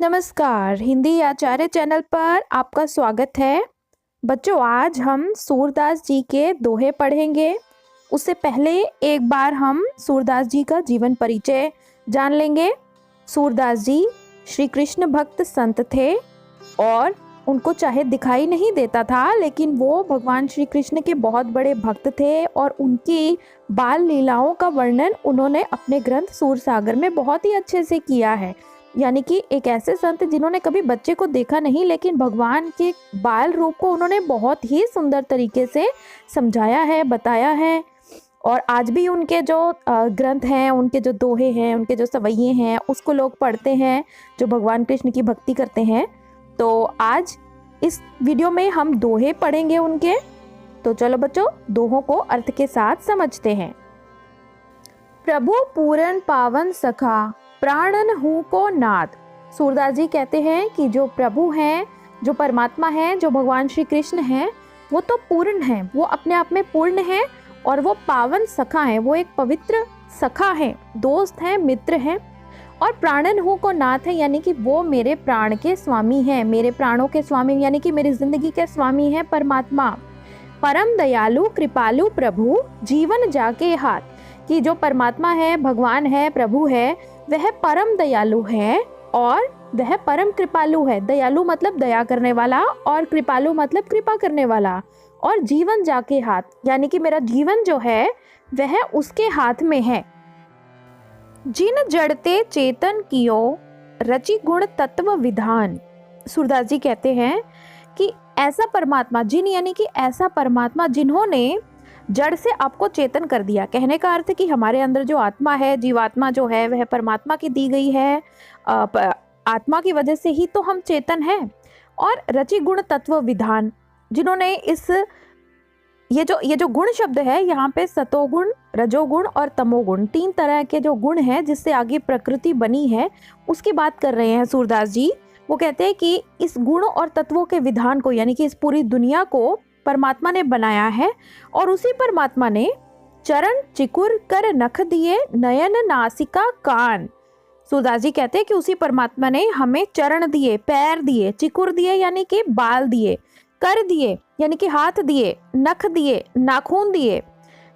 नमस्कार, हिंदी आचार्य चैनल पर आपका स्वागत है। बच्चों, आज हम सूरदास जी के दोहे पढ़ेंगे। उससे पहले एक बार हम सूरदास जी का जीवन परिचय जान लेंगे। सूरदास जी श्री कृष्ण भक्त संत थे और उनको चाहे दिखाई नहीं देता था, लेकिन वो भगवान श्री कृष्ण के बहुत बड़े भक्त थे और उनकी बाल लीलाओं का वर्णन उन्होंने अपने ग्रंथ सूरसागर में बहुत ही अच्छे से किया है। यानी कि एक ऐसे संत जिन्होंने कभी बच्चे को देखा नहीं, लेकिन भगवान के बाल रूप को उन्होंने बहुत ही सुंदर तरीके से समझाया है, बताया है। और आज भी उनके जो ग्रंथ हैं, उनके जो दोहे हैं, उनके जो सवैये हैं, उसको लोग पढ़ते हैं जो भगवान कृष्ण की भक्ति करते हैं। तो आज इस वीडियो में हम दोहे पढ़ेंगे उनके। तो चलो बच्चों, दोहों को अर्थ के साथ समझते हैं। प्रभु पूरन पावन सखा, प्राणन हूँ को नाथ। सूरदास जी कहते हैं कि जो प्रभु हैं, जो परमात्मा हैं, जो भगवान श्री कृष्ण हैं, वो तो पूर्ण हैं, वो अपने आप में पूर्ण हैं और वो पावन सखा हैं, वो एक पवित्र सखा हैं, दोस्त हैं, मित्र हैं। और प्राणन हूँ को नाथ है, यानी कि वो मेरे प्राण के स्वामी हैं, मेरे प्राणों के स्वामी, यानी कि मेरी जिंदगी के स्वामी हैं परमात्मा। परम दयालु कृपालु प्रभु, जीवन जाके हाथ। कि जो परमात्मा है, भगवान है, प्रभु है, वह परम दयालु है और वह परम कृपालु है। दयालु मतलब दया करने वाला और कृपालु मतलब कृपा करने वाला। और जीवन जाके हाथ, यानी कि मेरा जीवन जो है वह उसके हाथ में है। जिन जड़ते चेतन कियो, रचि गुण तत्व विधान। सूरदास जी कहते हैं कि ऐसा परमात्मा, जिन यानी कि ऐसा परमात्मा जिन्होंने जड़ से आपको चेतन कर दिया। कहने का अर्थ कि हमारे अंदर जो आत्मा है, जीवात्मा जो है, वह परमात्मा की दी गई है। आत्मा की वजह से ही तो हम चेतन हैं। और रचि गुण तत्व विधान, जिन्होंने ये जो गुण शब्द है, यहाँ पे सतोगुण, रजोगुण और तमोगुण, 3 तरह के जो गुण हैं जिससे आगे प्रकृति बनी है, उसकी बात कर रहे हैं सूरदास जी। वो कहते हैं कि इस गुण और तत्वों के विधान को, यानी कि इस पूरी दुनिया को परमात्मा ने बनाया है। और उसी परमात्मा ने चरण चिकुर कर नख दिए, नयन नासिका कान। सूरदास जी कहते हैं कि उसी परमात्मा ने हमें चरण दिए, पैर दिए, चिकुर दिए यानी कि बाल दिए, कर दिए यानी कि हाथ दिए, नख दिए, नाखून दिए,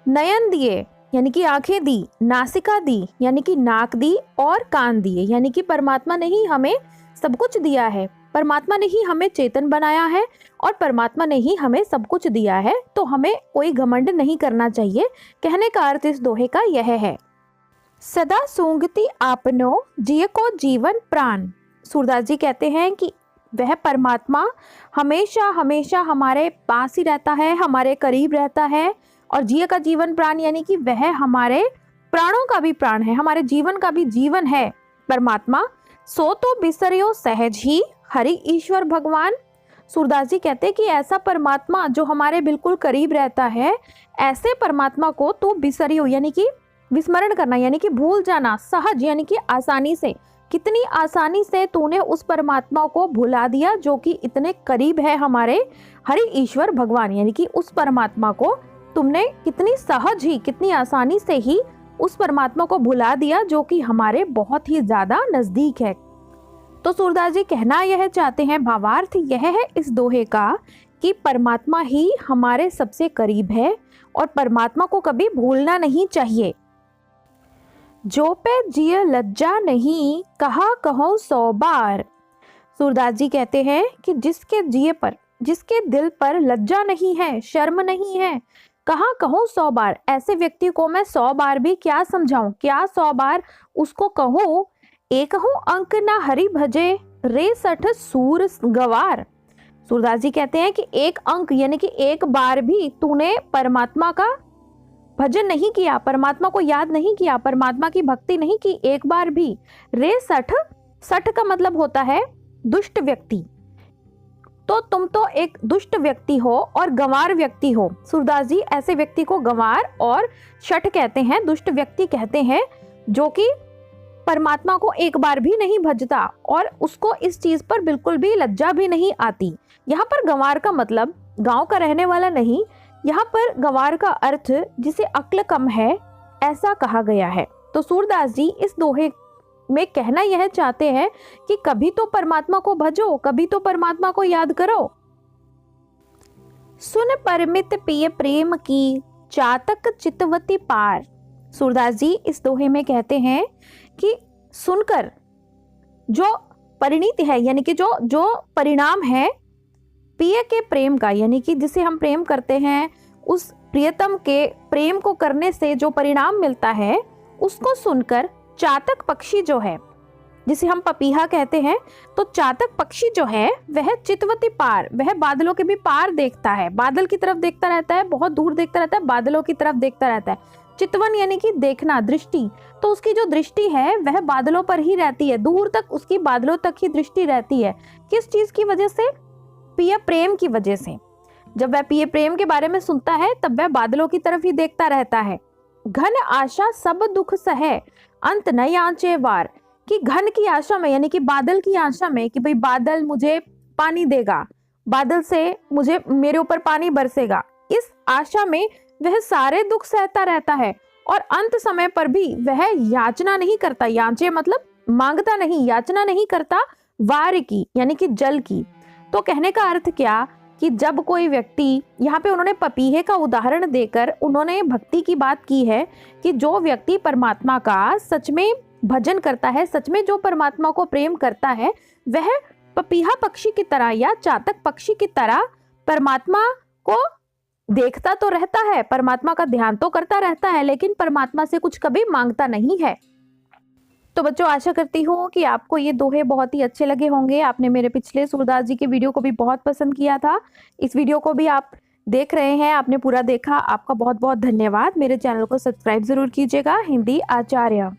नयन दिए यानी कि आंखें दी, नासिका दी यानी कि नाक दी, और कान दिए यानी कि परमात्मा ने ही हमें सब कुछ दिया है। परमात्मा ने ही हमें चेतन बनाया है और परमात्मा ने ही हमें सब कुछ दिया है। तो हमें कोई घमंड नहीं करना चाहिए। कहने का अर्थ इस दोहे का यह है। सदा सूंघती आपनो, जिय को जीवन प्राण। सूरदास जी कहते हैं कि वह परमात्मा हमेशा हमेशा हमारे पास ही रहता है, हमारे करीब रहता है। और जिय का जीवन प्राण यानी कि वह हमारे प्राणों का भी प्राण है, हमारे जीवन का भी जीवन है परमात्मा। सो तो बिसरियो सहज ही, हरि ईश्वर भगवान। सूरदास जी कहते हैं कि ऐसा परमात्मा जो हमारे बिल्कुल करीब रहता है, ऐसे परमात्मा को तू बिसरियो यानी कि विस्मरण करना, यानी कि भूल जाना, सहज यानी कि आसानी से। कितनी आसानी से तूने उस परमात्मा को भुला दिया जो कि इतने करीब है हमारे हरि ईश्वर भगवान, यानी कि उस परमात्मा को तुमने कितनी सहज ही, कितनी आसानी से ही उस परमात्मा को भुला दिया जो कि हमारे बहुत ही ज्यादा नजदीक है। तो सूरदास जी कहना यह चाहते हैं, भावार्थ यह है इस दोहे का कि परमात्मा ही हमारे सबसे करीब है और परमात्मा को कभी भूलना नहीं चाहिए। जो पे जिय लज्जा नहीं, कहा कहो 100 बार। सूरदास जी कहते हैं कि जिसके जिय पर, जिसके दिल पर लज्जा नहीं है, शर्म नहीं है, कहा कहूँ 100 बार। ऐसे व्यक्ति को मैं 100 बार भी क्या समझाऊं, क्या 100 बार उसको कहूँ। एक हूँ अंक ना हरि भजे, रे 60 सूर गवार। सूरदास जी कहते हैं कि एक अंक यानी कि एक बार भी तूने परमात्मा का भजन नहीं किया, परमात्मा को याद नहीं किया, परमात्मा की भक्ति नहीं की, एक बार भी। रे 60 का मतलब होता है दुष्ट व्यक्ति। तो तुम तो एक दुष्ट व्यक्ति हो और गंवार व्यक्ति हो। सूरदास जी ऐसे व्यक्ति को गंवार और शठ कहते हैं, दुष्ट व्यक्ति कहते हैं, जो कि परमात्मा को एक बार भी नहीं भजता और उसको इस चीज पर बिल्कुल भी लज्जा भी नहीं आती। यहाँ पर गंवार का मतलब गांव का रहने वाला नहीं, यहाँ पर गंवार का अर्थ जिसे अक्ल कम है, ऐसा कहा गया है। तो सूरदास जी इस दोहे में कहना यह चाहते हैं कि कभी तो परमात्मा को भजो, कभी तो परमात्मा को याद करो। सुन परमित पिय प्रेम की, चातक चितवती पार। सूरदास जी इस दोहे में कहते हैं कि सुनकर जो परिणीति है, यानी कि जो परिणाम है प्रिय के प्रेम का, यानी कि जिसे हम प्रेम करते हैं उस प्रियतम के प्रेम को करने से जो परिणाम मिलता है, उसको सुनकर चातक पक्षी जो है, जिसे हम पपीहा कहते हैं, तो चातक पक्षी जो है वह चितवती पार, वह बादलों के भी पार देखता है, बादल की तरफ देखता रहता है, बहुत दूर देखता रहता है, बादलों की तरफ देखता रहता है। चितवन यानी कि देखना, दृष्टि, तो उसकी जो दृष्टि है वह बादलों पर ही रहती है, दूर तक उसकी बादलों तक ही दृष्टि रहती है। किस चीज की वजह से? प्रिय प्रेम की वजह से। जब वह प्रिय प्रेम के बारे में सुनता है तब वह बादलों की तरफ ही देखता रहता है। घन आशा सब दुख सहे, अंत न आंचे वार। कि घन की आशा में, यानी कि बादल की आशा में, कि भाई बादल मुझे पानी देगा, बादल से मुझे मेरे ऊपर पानी बरसेगा, इस आशा में वह सारे दुख सहता रहता है और अंत समय पर भी वह याचना नहीं करता। याचे मतलब मांगता नहीं, याचना नहीं करता वार की, यानी कि जल की। तो कहने का अर्थ क्या कि जब कोई व्यक्ति, यहाँ पे उन्होंने पपीहे का उदाहरण देकर उन्होंने भक्ति की बात की है कि जो व्यक्ति परमात्मा का सच में भजन करता है, सच में जो परमात्मा को प्रेम करता है, वह पपीहा पक्षी की तरह या चातक पक्षी की तरह परमात्मा को देखता तो रहता है, परमात्मा का ध्यान तो करता रहता है, लेकिन परमात्मा से कुछ कभी मांगता नहीं है। तो बच्चों, आशा करती हूँ कि आपको ये दोहे बहुत ही अच्छे लगे होंगे। आपने मेरे पिछले सूरदास जी के वीडियो को भी बहुत पसंद किया था। इस वीडियो को भी आप देख रहे हैं, आपने पूरा देखा, आपका बहुत बहुत धन्यवाद। मेरे चैनल को सब्सक्राइब जरूर कीजिएगा। हिंदी आचार्य।